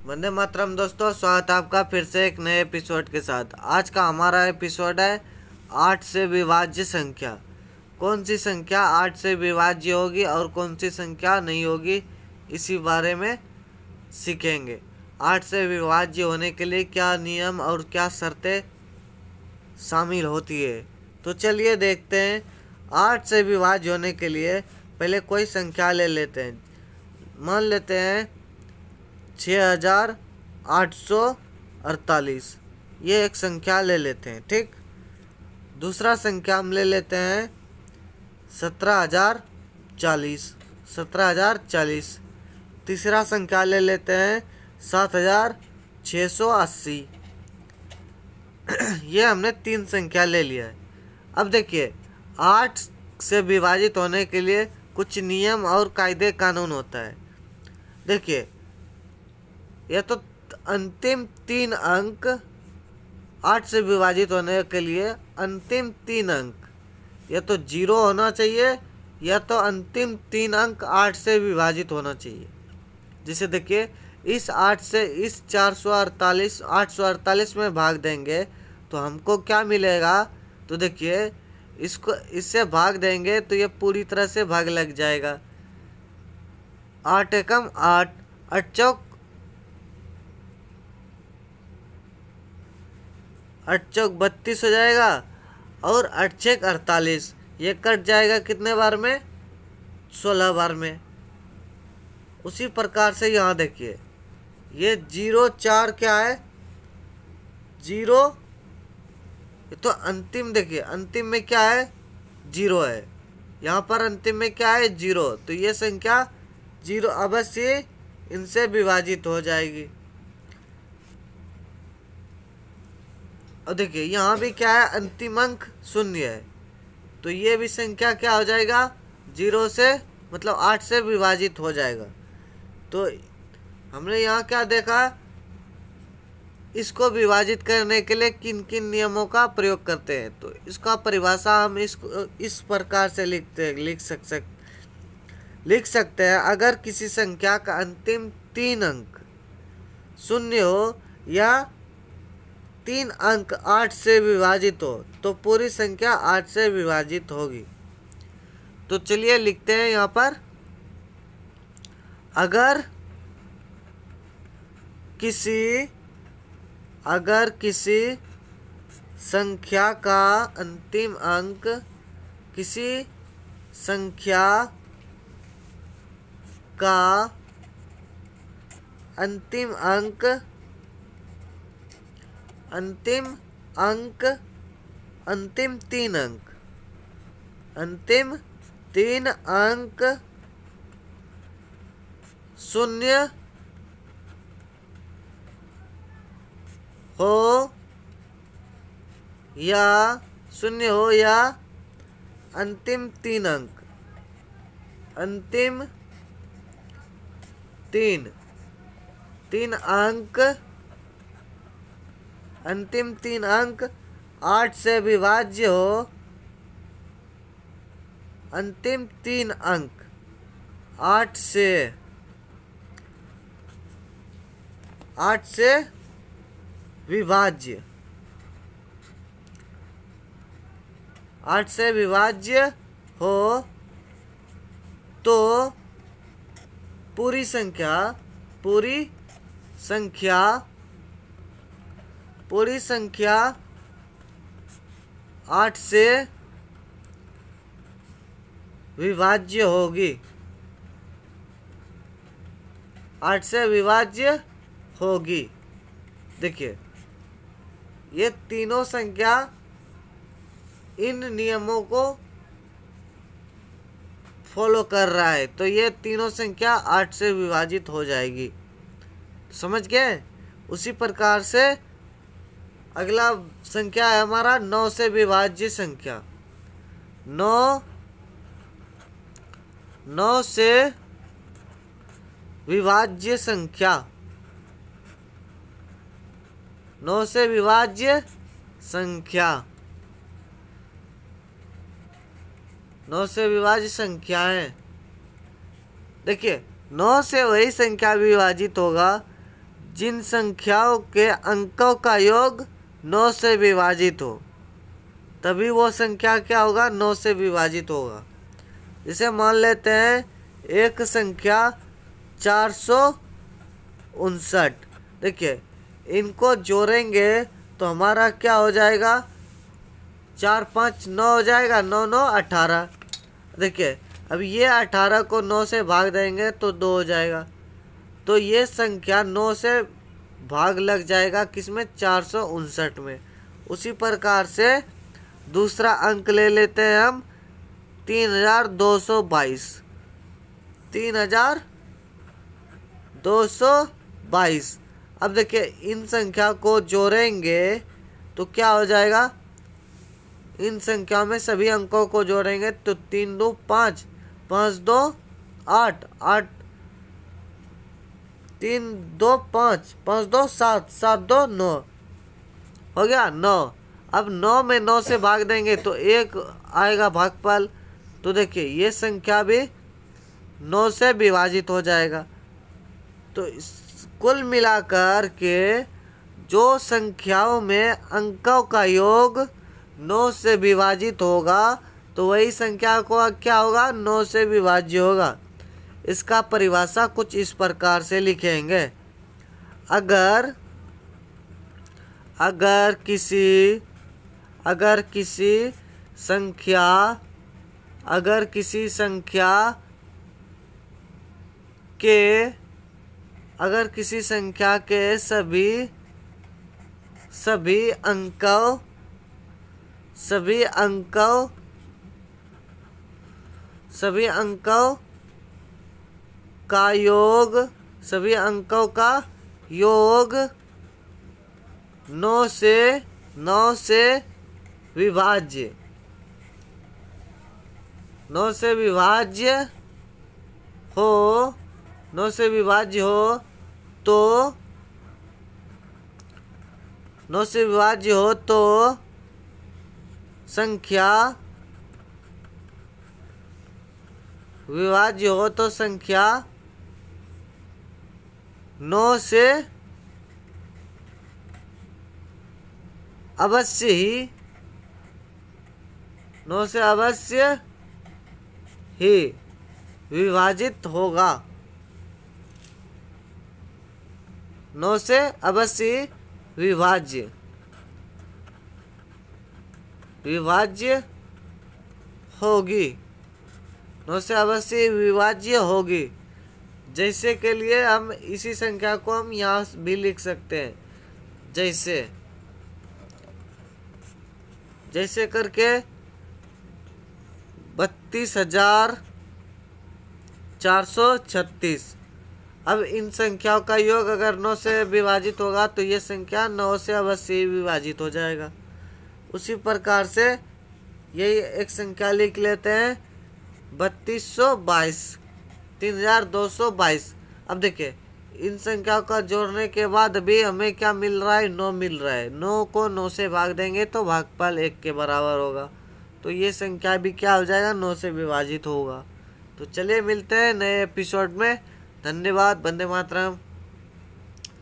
वंदे मातरम दोस्तों, स्वागत है आपका फिर से एक नए एपिसोड के साथ। आज का हमारा एपिसोड है 8 से विभाज्य संख्या। कौन सी संख्या 8 से विभाज्य होगी और कौन सी संख्या नहीं होगी, इसी बारे में सीखेंगे। 8 से विभाज्य होने के लिए क्या नियम और क्या शर्तें शामिल होती है, तो चलिए देखते हैं। 8 से विभाज्य होने के लिए पहले कोई संख्या ले लेते हैं। मान लेते हैं 6848, ये एक संख्या ले लेते हैं, ठीक। दूसरा संख्या हम ले लेते हैं 17,040। तीसरा संख्या ले लेते हैं 7,680। ये हमने 3 संख्या ले लिया है। अब देखिए, 8 से विभाजित होने के लिए कुछ नियम और कायदे कानून होता है। देखिए, यह तो अंतिम 3 अंक 8 से विभाजित होने के लिए अंतिम 3 अंक या तो 0 होना चाहिए या तो अंतिम 3 अंक 8 से विभाजित होना चाहिए। जैसे देखिए, इस 8 से इस 848 में भाग देंगे तो हमको क्या मिलेगा। तो देखिए, इसको इससे भाग देंगे तो ये पूरी तरह से भाग लग जाएगा। 8 एकम 8, 8 चौक 32 हो जाएगा और 8 छेक 48। ये कट जाएगा कितने बार में? 16 बार में। उसी प्रकार से यहाँ देखिए, ये 0 4 क्या है? 0। ये तो अंतिम, देखिए अंतिम में क्या है? 0 है। यहाँ पर अंतिम में क्या है? 0। तो ये संख्या 0 अवश्य इनसे विभाजित हो जाएगी। और देखिए, यहाँ भी क्या है? अंतिम अंक 0 है। तो ये भी संख्या क्या हो जाएगा? 0 से मतलब 8 से विभाजित हो जाएगा। तो हमने यहाँ क्या देखा? इसको विभाजित करने के लिए किन किन नियमों का प्रयोग करते हैं। तो इसका परिभाषा हम इस प्रकार से लिख सकते हैं। अगर किसी संख्या का अंतिम 3 अंक 0 हो या 3 अंक 8 से विभाजित हो तो पूरी संख्या 8 से विभाजित होगी। तो चलिए लिखते हैं यहाँ पर। अगर किसी संख्या का अंतिम अंक किसी संख्या का अंतिम अंक अंतिम 3 अंक 0 हो या अंतिम 3 अंक अंतिम 3 अंक 8 से विभाज्य हो। अंतिम 3 अंक 8 से विभाज्य 8 से विभाज्य हो तो पूरी संख्या 8 से विभाज्य होगी। 8 से विभाज्य होगी। देखिए, ये तीनों संख्या इन नियमों को फॉलो कर रहा है, तो ये तीनों संख्या 8 से विभाजित हो जाएगी। समझ गए? उसी प्रकार से अगला संख्या है हमारा 9 से विभाज्य संख्या। 9 से विभाज्य संख्या 9 से विभाज्य संख्या 9 से विभाज्य संख्याएं। देखिए 9 से वही संख्या विभाजित होगा जिन संख्याओं के अंकों का योग 9 से विभाजित हो, तभी वो संख्या क्या होगा, 9 से विभाजित होगा। जैसे मान लेते हैं एक संख्या 459। देखिए इनको जोड़ेंगे तो हमारा क्या हो जाएगा, 4 5 9 हो जाएगा, 9 9 18। देखिए अब ये 18 को 9 से भाग देंगे तो 2 हो जाएगा। तो ये संख्या 9 से भाग लग जाएगा किसमें, 459 में। उसी प्रकार से दूसरा अंक ले लेते हैं हम 3222। 3222। अब देखिए इन संख्या को जोड़ेंगे तो क्या हो जाएगा, इन संख्या में सभी अंकों को जोड़ेंगे तो 3 2 5, 5 2 8, 8 3 2 5, 5 2 7, 7 2 9 हो गया 9। अब 9 में 9 से भाग देंगे तो 1 आएगा भागफल। तो देखिए ये संख्या भी 9 से विभाजित हो जाएगा। तो कुल मिलाकर के जो संख्याओं में अंकों का योग 9 से विभाजित होगा तो वही संख्या को क्या होगा, 9 से विभाज्य होगा। इसका परिभाषा कुछ इस प्रकार से लिखेंगे। अगर किसी संख्या के सभी अंकों का योग 9 से विभाज्य हो तो संख्या विभाज्य हो तो संख्या 9 से अवश्य ही विभाजित होगा। 9 से अवश्य विभाज्य होगी। 9 से अवश्य विभाज्य होगी। जैसे के लिए हम इसी संख्या को हम यहाँ भी लिख सकते हैं, जैसे करके 32,436। अब इन संख्याओं का योग अगर 9 से विभाजित होगा तो ये संख्या 9 से अवश्य विभाजित हो जाएगा। उसी प्रकार से यही एक संख्या लिख लेते हैं 3222, 3222। अब देखिए इन संख्याओं का जोड़ने के बाद भी हमें क्या मिल रहा है, 9 मिल रहा है। 9 को 9 से भाग देंगे तो भागफल 1 के बराबर होगा। तो ये संख्या भी क्या हो जाएगा, 9 से विभाजित होगा। तो चलिए मिलते हैं नए एपिसोड में। धन्यवाद। वंदे मातरम।